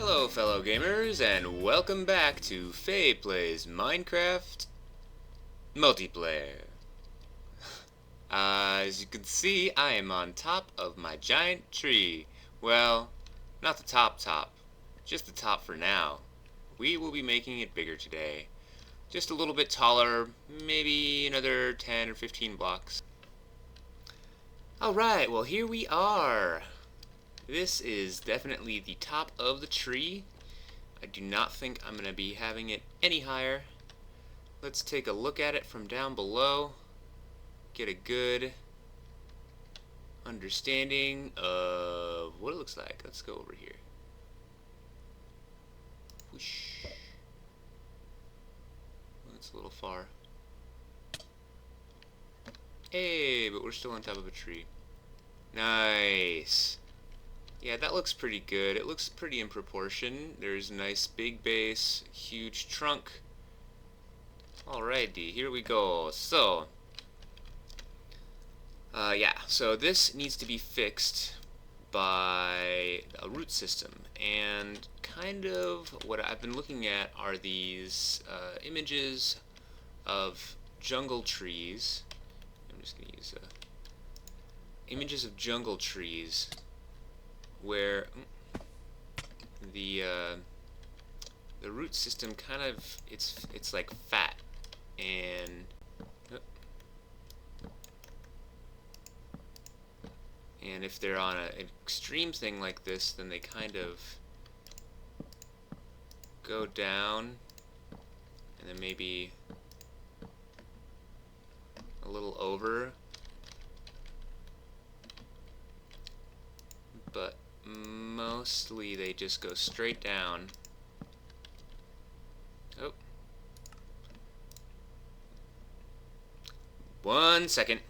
Hello fellow gamers and welcome back to Faye Plays Minecraft Multiplayer. As you can see, I am on top of my giant tree. Well, not the top, just the top for now. We will be making it bigger today. Just a little bit taller, maybe another 10 or 15 blocks. Alright, well here we are. This is definitely the top of the tree. I do not think I'm going to be having it any higher. Let's take a look at it from down below. Get a good understanding of what it looks like. Let's go over here. Whoosh. That's a little far. Hey, but we're still on top of a tree. Nice. Yeah, that looks pretty good. It looks pretty in proportion. There's a nice big base, huge trunk. Alrighty, here we go. So, so this needs to be fixed by a root system. And kind of what I've been looking at are these images of jungle trees. I'm just going to use images of jungle trees where the root system kind of it's like fat, and if they're on an extreme thing like this, then they kind of go down and then maybe a little over, but mostly they just go straight down. Oh. 1 second.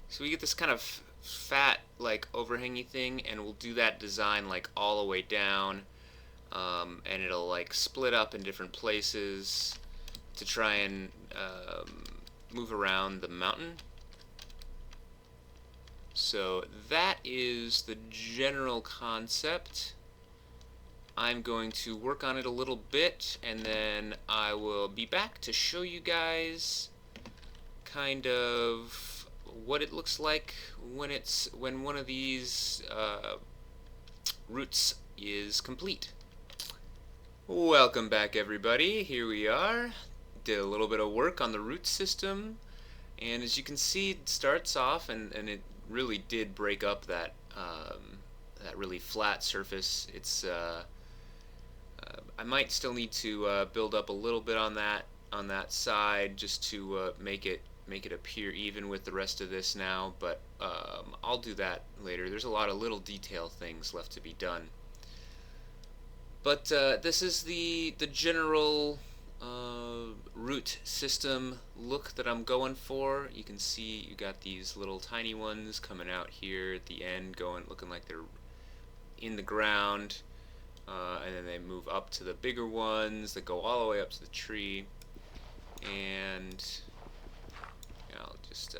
So we get this kind of fat, like, overhangy thing, and we'll do that design, like, all the way down, and it'll, like, split up in different places to try and move around the mountain. So that is the general concept. I'm going to work on it a little bit, and then I will be back to show you guys kind of what it looks like when one of these roots is complete. Welcome back, everybody. Here we are. Did a little bit of work on the root system, and as you can see, it starts off and it really did break up that that really flat surface. It's I might still need to build up a little bit on that side just to make it appear even with the rest of this now, but I'll do that later. There's a lot of little detail things left to be done. But this is the general root system look that I'm going for. You can see you got these little tiny ones coming out here at the end, looking like they're in the ground, and then they move up to the bigger ones that go all the way up to the tree. And I'll just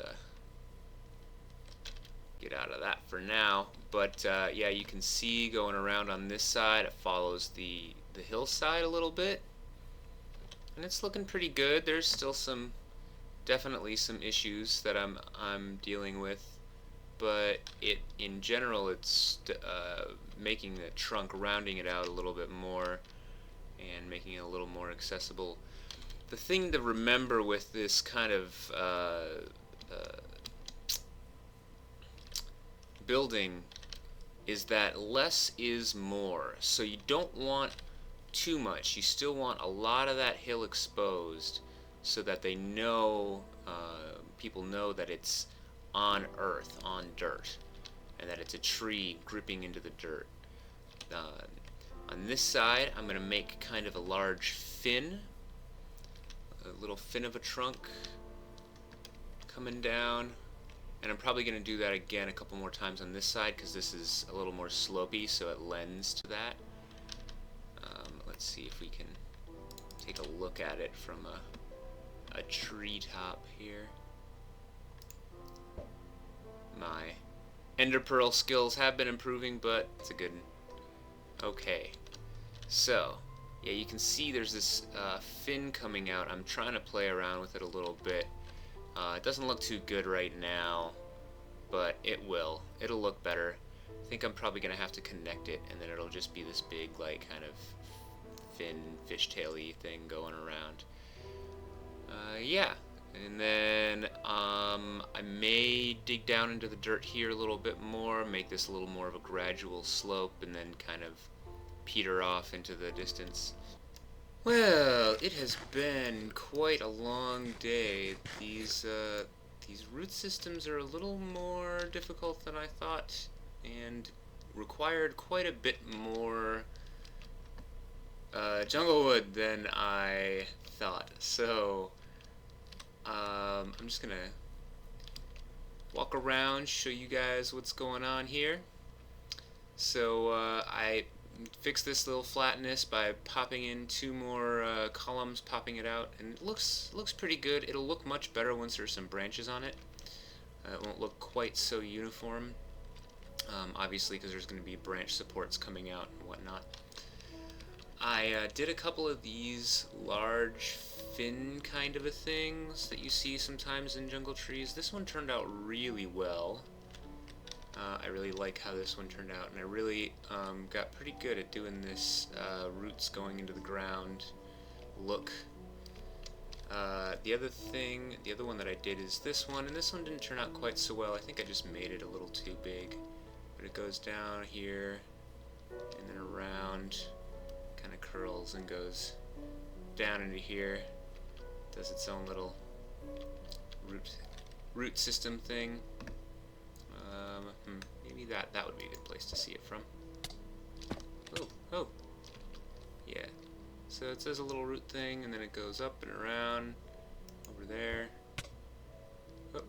get out of that for now. But yeah, you can see going around on this side, it follows the hillside a little bit. And it's looking pretty good. There's still definitely some issues that I'm dealing with, but in general it's making the trunk, rounding it out a little bit more and making it a little more accessible. The thing to remember with this kind of building is that less is more. So you don't want too much. You still want a lot of that hill exposed so that they know, people know that it's on earth, on dirt, and that it's a tree gripping into the dirt. On this side, I'm going to make kind of a large fin, a little fin of a trunk coming down, and I'm probably going to do that again a couple more times on this side because this is a little more slopey, so it lends to that. Let's see if we can take a look at it from a treetop here. My Ender Pearl skills have been improving, but it's a good one. Okay, So, yeah, you can see there's this fin coming out. I'm trying to play around with it a little bit. It doesn't look too good right now, but it will. It'll look better. I think I'm probably going to have to connect it, and then it'll just be this big, like, kind of fin, fishtail-y thing going around. Yeah. And then I may dig down into the dirt here a little bit more, make this a little more of a gradual slope, and then kind of peter off into the distance. Well, it has been quite a long day. These root systems are a little more difficult than I thought, and required quite a bit more jungle wood than I thought. So, I'm just gonna walk around, show you guys what's going on here. So, I fixed this little flatness by popping in 2 more columns, popping it out, and it looks pretty good. It'll look much better once there's some branches on it. It won't look quite so uniform, obviously, because there's going to be branch supports coming out and whatnot. I did a couple of these large fin kind of a things that you see sometimes in jungle trees. This one turned out really well. I really like how this one turned out, and I really got pretty good at doing this roots going into the ground look. The other one that I did is this one, and this one didn't turn out quite so well. I think I just made it a little too big, but it goes down here and then around, kind of curls and goes down into here, does its own little root system thing. Maybe that would be a good place to see it from. Oh, yeah. So it says a little root thing, and then it goes up and around over there. Oh.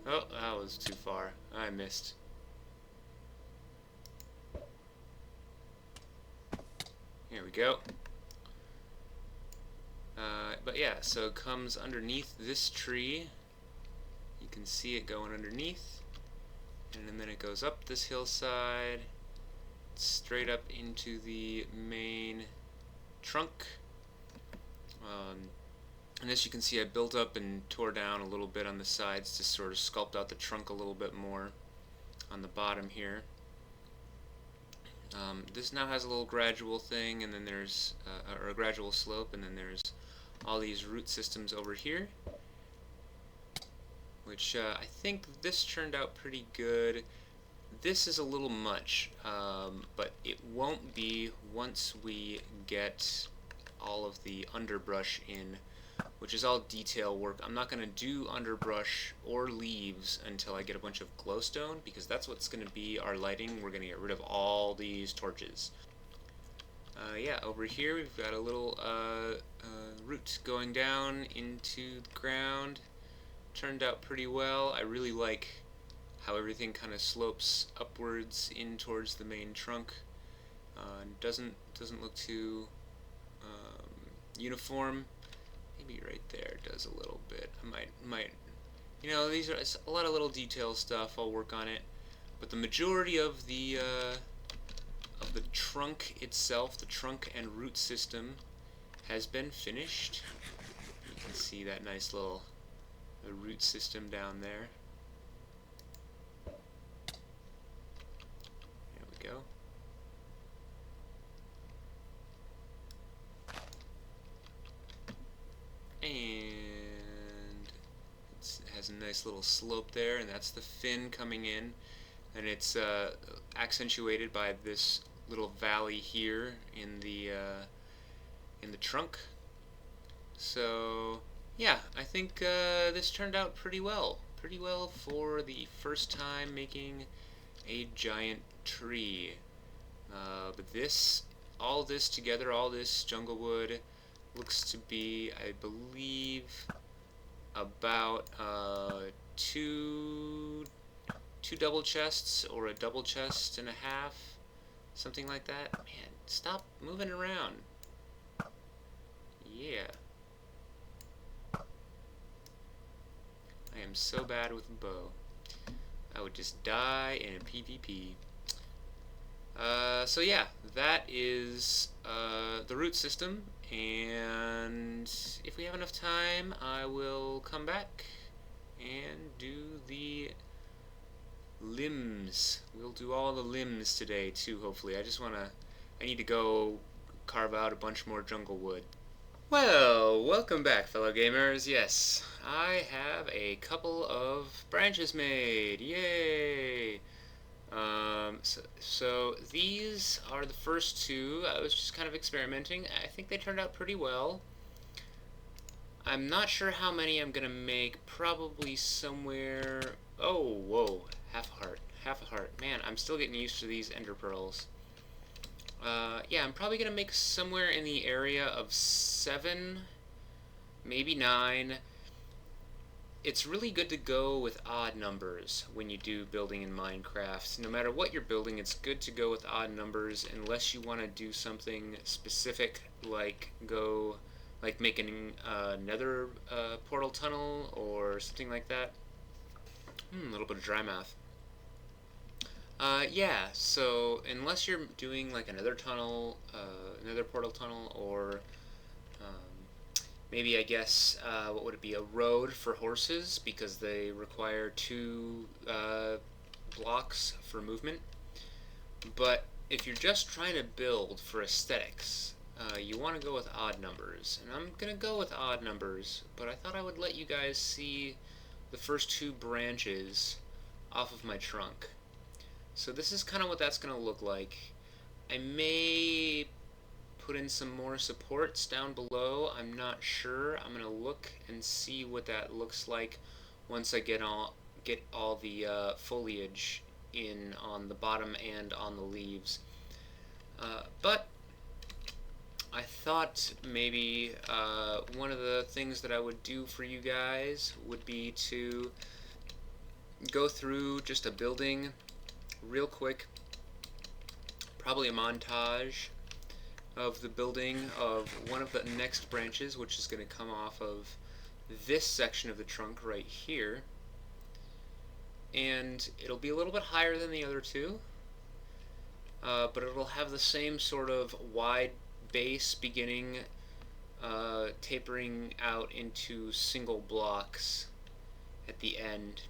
Oh, that was too far. I missed. Here we go. But yeah, so it comes underneath this tree. You can see it going underneath. And then it goes up this hillside, straight up into the main trunk. And as you can see, I built up and tore down a little bit on the sides to sort of sculpt out the trunk a little bit more on the bottom here. This now has a little gradual thing, and then there's or a gradual slope, and then there's all these root systems over here, which I think this turned out pretty good. This is a little much, but it won't be once we get all of the underbrush in, which is all detail work. I'm not going to do underbrush or leaves until I get a bunch of glowstone, because that's what's going to be our lighting. We're going to get rid of all these torches. Yeah, over here we've got a little root going down into the ground. Turned out pretty well. I really like how everything kind of slopes upwards in towards the main trunk. Doesn't look too uniform. Maybe right there does a little bit. I might, you know, these are a lot of little detail stuff. I'll work on it, but the majority of the trunk itself, the trunk and root system, has been finished. You can see that nice little root system down there. There we go. And it has a nice little slope there, and that's the fin coming in, and it's accentuated by this little valley here in the trunk. So yeah, I think this turned out pretty well for the first time making a giant tree. But all this together, all this jungle wood, looks to be, I believe, about two double chests or a double chest and a half, something like that. Man, stop moving around. Yeah. I am so bad with a bow. I would just die in PvP. So yeah, that is the root system, and if we have enough time, I will come back and do the limbs. We'll do all the limbs today too, hopefully. I need to go carve out a bunch more jungle wood. Well, welcome back, fellow gamers. Yes, I have a couple of branches made. Yay! So these are the first two. I was just kind of experimenting. I think they turned out pretty well. I'm not sure how many I'm gonna make. Probably somewhere... Oh, whoa. Half a heart. Half a heart. Man, I'm still getting used to these ender pearls. Yeah, I'm probably gonna make somewhere in the area of 7, maybe 9. It's really good to go with odd numbers when you do building in Minecraft. No matter what you're building, it's good to go with odd numbers unless you want to do something specific like making another portal tunnel or something like that. A little bit of dry mouth. Yeah, so unless you're doing like another tunnel, another portal tunnel, or maybe I guess what would it be, a road for horses, because they require 2 blocks for movement. But if you're just trying to build for aesthetics, you want to go with odd numbers, and I'm gonna go with odd numbers, but I thought I would let you guys see the first 2 branches off of my trunk. So this is kind of what that's going to look like. I may put in some more supports down below. I'm not sure. I'm going to look and see what that looks like once I get all the foliage in on the bottom and on the leaves. But I thought maybe one of the things that I would do for you guys would be to go through just a building real quick, probably a montage of the building of one of the next branches, which is going to come off of this section of the trunk right here, and it'll be a little bit higher than the other 2, but it'll have the same sort of wide base beginning, tapering out into single blocks at the end.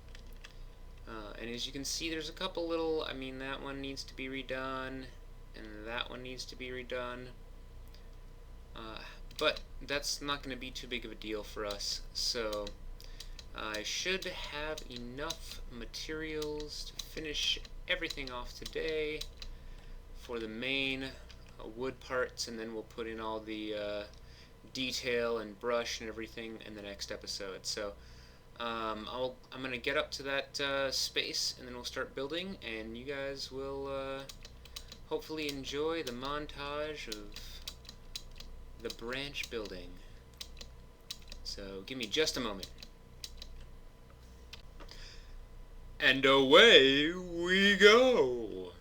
And as you can see, there's a couple little, I mean, that one needs to be redone, and that one needs to be redone. But that's not going to be too big of a deal for us. So I should have enough materials to finish everything off today for the main wood parts, and then we'll put in all the detail and brush and everything in the next episode. So I'm going to get up to that space, and then we'll start building, and you guys will hopefully enjoy the montage of the branch building. So give me just a moment. And away we go!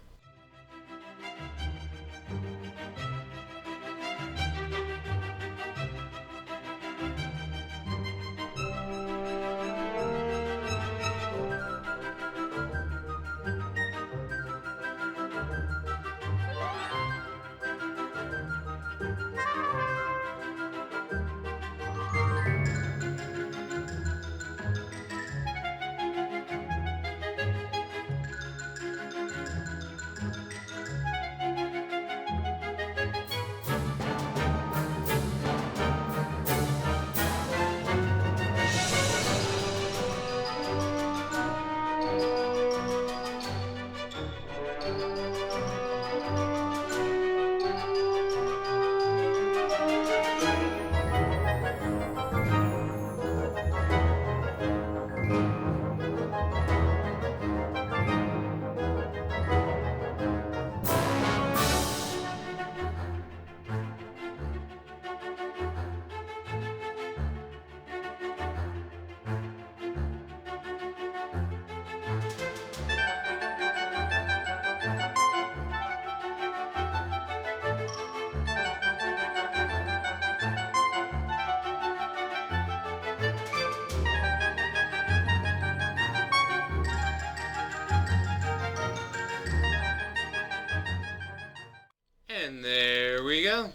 go.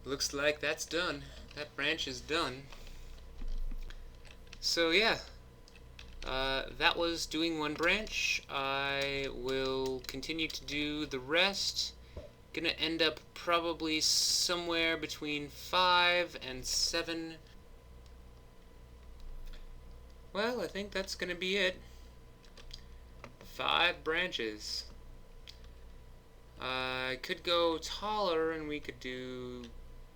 Looks like that's done. That branch is done. So yeah, that was doing one branch. I will continue to do the rest. Gonna end up probably somewhere between 5 and 7. Well, I think that's gonna be it. 5 branches. I could go taller and we could do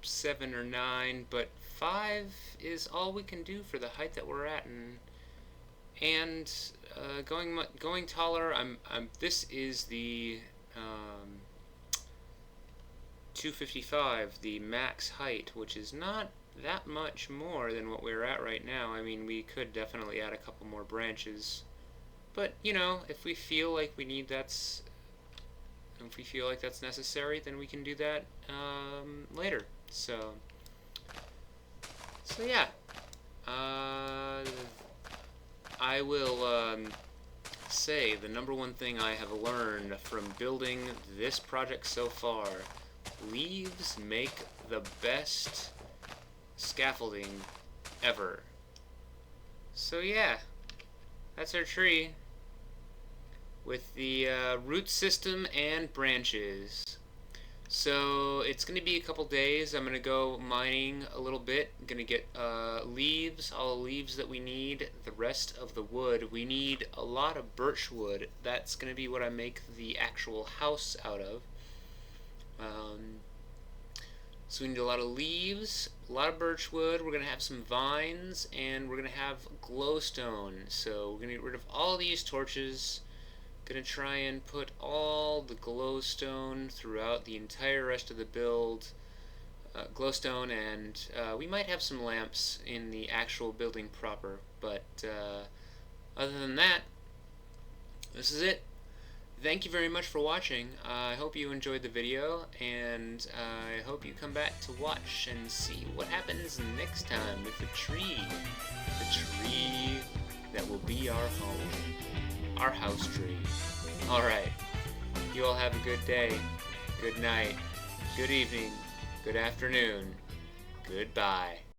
7 or 9, but 5 is all we can do for the height that we're at, and going taller. This is the 255, the max height, which is not that much more than what we're at right now. I mean, we could definitely add a couple more branches, but you know, if we feel like that's necessary, then we can do that later. So yeah, I will say the number one thing I have learned from building this project so far: leaves make the best scaffolding ever. So yeah, that's our tree with the root system and branches. So it's going to be a couple days. I'm going to go mining a little bit. I'm going to get leaves, all the leaves that we need, the rest of the wood. We need a lot of birch wood. That's going to be what I make the actual house out of. So we need a lot of leaves, a lot of birch wood. We're going to have some vines, and we're going to have glowstone. So we're going to get rid of all these torches. Gonna try and put all the glowstone throughout the entire rest of the build. Glowstone, and we might have some lamps in the actual building proper, but other than that, this is it. Thank you very much for watching. I hope you enjoyed the video, and I hope you come back to watch and see what happens next time with the tree that will be our home. Our house tree. Alright. You all have a good day, good night, good evening, good afternoon, goodbye.